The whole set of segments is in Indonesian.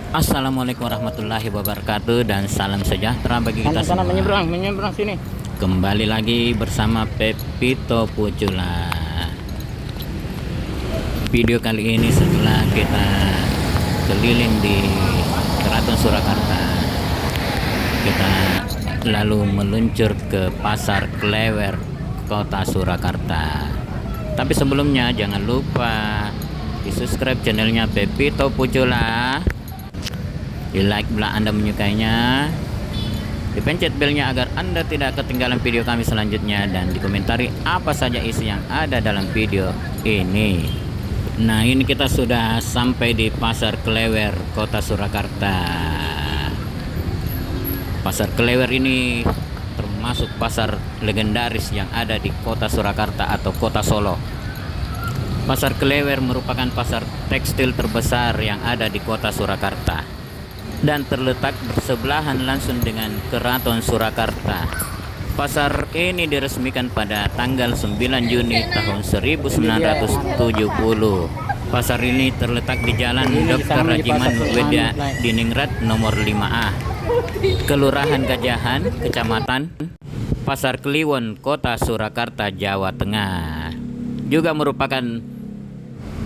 Assalamualaikum warahmatullahi wabarakatuh dan salam sejahtera bagi kita Sana semua. menyeberang sini. Kembali lagi bersama Pepito Pucula. Video kali ini setelah kita keliling di Keraton Surakarta, kita lalu meluncur ke Pasar Klewer, Kota Surakarta. Tapi sebelumnya jangan lupa di subscribe channelnya Pepito Pucula, di like bila Anda menyukainya, dipencet belnya agar Anda tidak ketinggalan video kami selanjutnya, dan dikomentari apa saja isi yang ada dalam video ini. Nah, ini kita sudah sampai di Pasar Klewer, Kota Surakarta. Pasar Klewer ini termasuk pasar legendaris yang ada di Kota Surakarta atau Kota Solo. Pasar Klewer merupakan pasar tekstil terbesar yang ada di Kota Surakarta dan terletak bersebelahan langsung dengan Keraton Surakarta. Pasar ini diresmikan pada tanggal 9 Juni tahun 1970. Pasar ini terletak di Jalan Dr. Rajiman Wedya Diningrat nomor 5A, Kelurahan Gajahan, Kecamatan Pasar Kliwon, Kota Surakarta, Jawa Tengah. Juga merupakan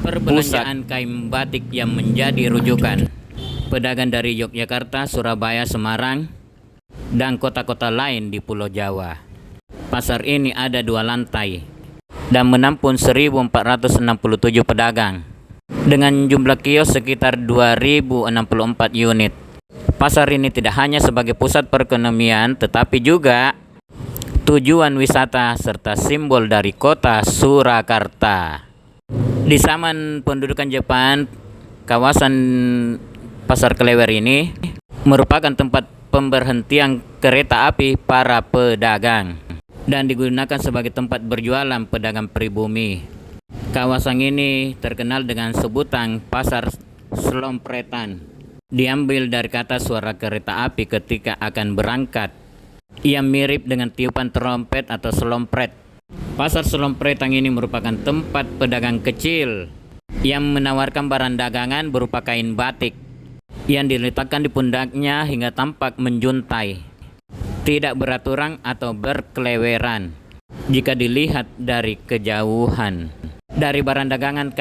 perbelanjaan kain batik yang menjadi rujukan pedagang dari Yogyakarta, Surabaya, Semarang, dan kota-kota lain di Pulau Jawa. Pasar ini ada 2 lantai dan menampung 1.467 pedagang dengan jumlah kios sekitar 2.064 unit. Pasar ini tidak hanya sebagai pusat perekonomian tetapi juga tujuan wisata serta simbol dari Kota Surakarta. Di zaman pendudukan Jepang, kawasan Pasar Klewer ini merupakan tempat pemberhentian kereta api para pedagang dan digunakan sebagai tempat berjualan pedagang pribumi. Kawasan ini terkenal dengan sebutan Pasar Selompretan, diambil dari kata suara kereta api ketika akan berangkat yang mirip dengan tiupan trompet atau selompret. Pasar Selompretan ini merupakan tempat pedagang kecil yang menawarkan barang dagangan berupa kain batik yang diletakkan di pundaknya hingga tampak menjuntai, tidak beraturan atau berkeleweran jika dilihat dari kejauhan. Dari barang dagangan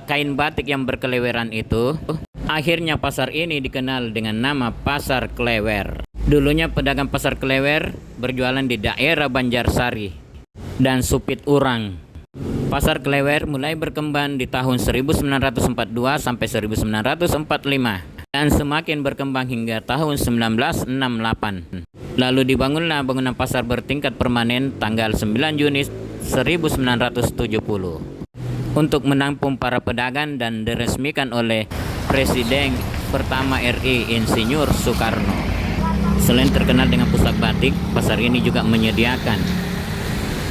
kain batik yang berkeleweran itu, akhirnya pasar ini dikenal dengan nama Pasar Klewer. Dulunya pedagang Pasar Klewer berjualan di daerah Banjarsari dan Supit Urang. Pasar Klewer mulai berkembang di tahun 1942 sampai 1945 dan semakin berkembang hingga tahun 1968. Lalu dibangunlah bangunan pasar bertingkat permanen tanggal 9 Juni 1970 untuk menampung para pedagang dan diresmikan oleh Presiden pertama RI Insinyur Soekarno. Selain terkenal dengan pusat batik, pasar ini juga menyediakan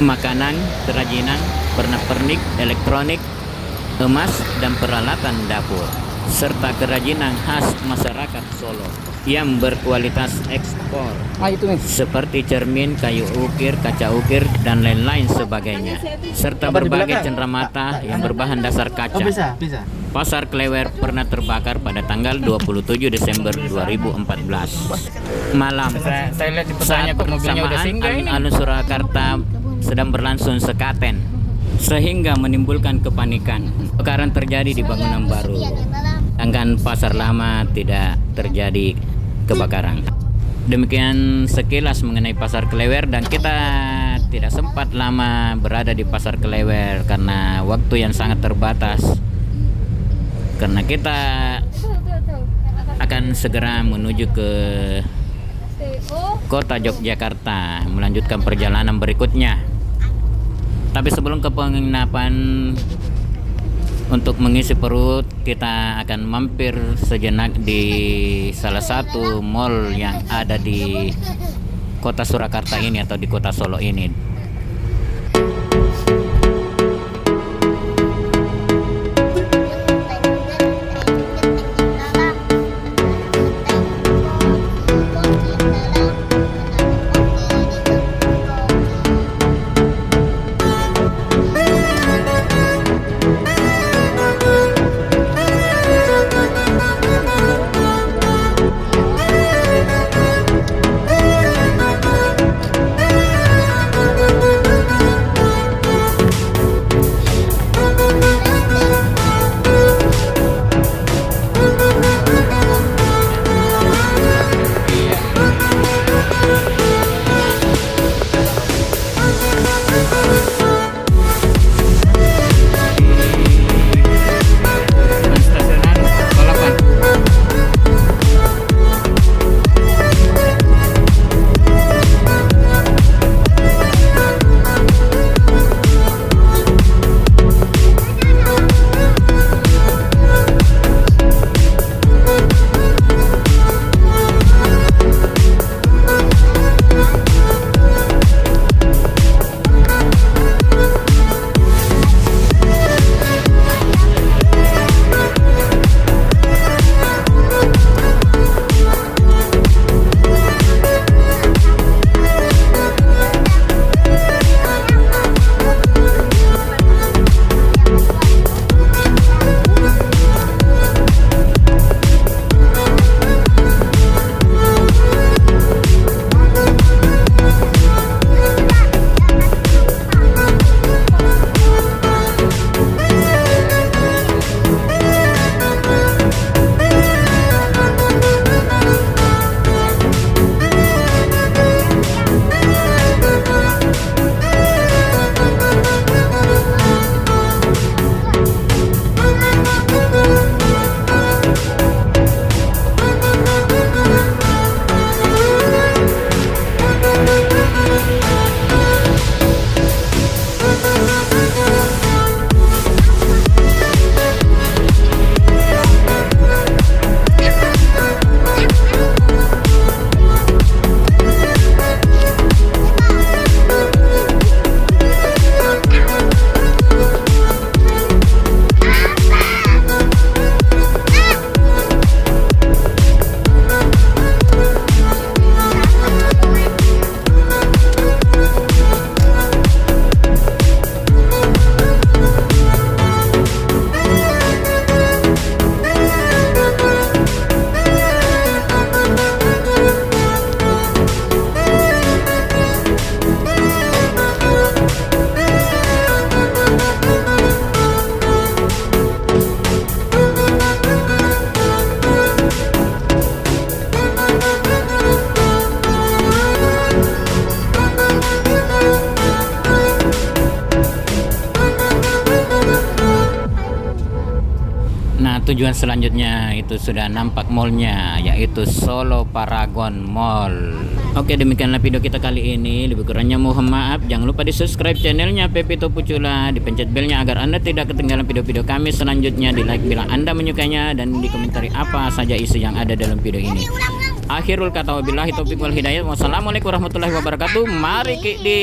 makanan, kerajinan, pernak-pernik, elektronik, emas, dan peralatan dapur, serta kerajinan khas masyarakat Solo yang berkualitas ekspor seperti cermin, kayu ukir, kaca ukir, dan lain-lain sebagainya, serta berbagai cenderamata yang berbahan dasar kaca. Pasar Klewer pernah terbakar pada tanggal 27 Desember 2014 malam saat bersamaan alun-alun Surakarta sedang berlangsung sekaten, sehingga menimbulkan kepanikan. Kebakaran terjadi di bangunan baru, sedangkan pasar lama tidak terjadi kebakaran. Demikian sekilas mengenai Pasar Klewer, dan kita tidak sempat lama berada di Pasar Klewer karena waktu yang sangat terbatas, karena kita akan segera menuju ke Kota Yogyakarta melanjutkan perjalanan berikutnya. Tapi sebelum ke penginapan, untuk mengisi perut kita akan mampir sejenak di salah satu mall yang ada di Kota Surakarta ini atau di Kota Solo ini. tujuan selanjutnya itu sudah nampak mallnya, yaitu Solo Paragon Mall. Oke, demikianlah video kita kali ini. Lebih kurangnya mohon maaf. Jangan lupa di subscribe channelnya Pepito Pucula, dipencet belnya agar Anda tidak ketinggalan video-video kami selanjutnya. Di like bila Anda menyukainya, dan di komentari apa saja isi yang ada dalam video ini. Akhirul kata wabillahi taufiq wal hidayah. Wassalamualaikum warahmatullahi wabarakatuh. Mari kita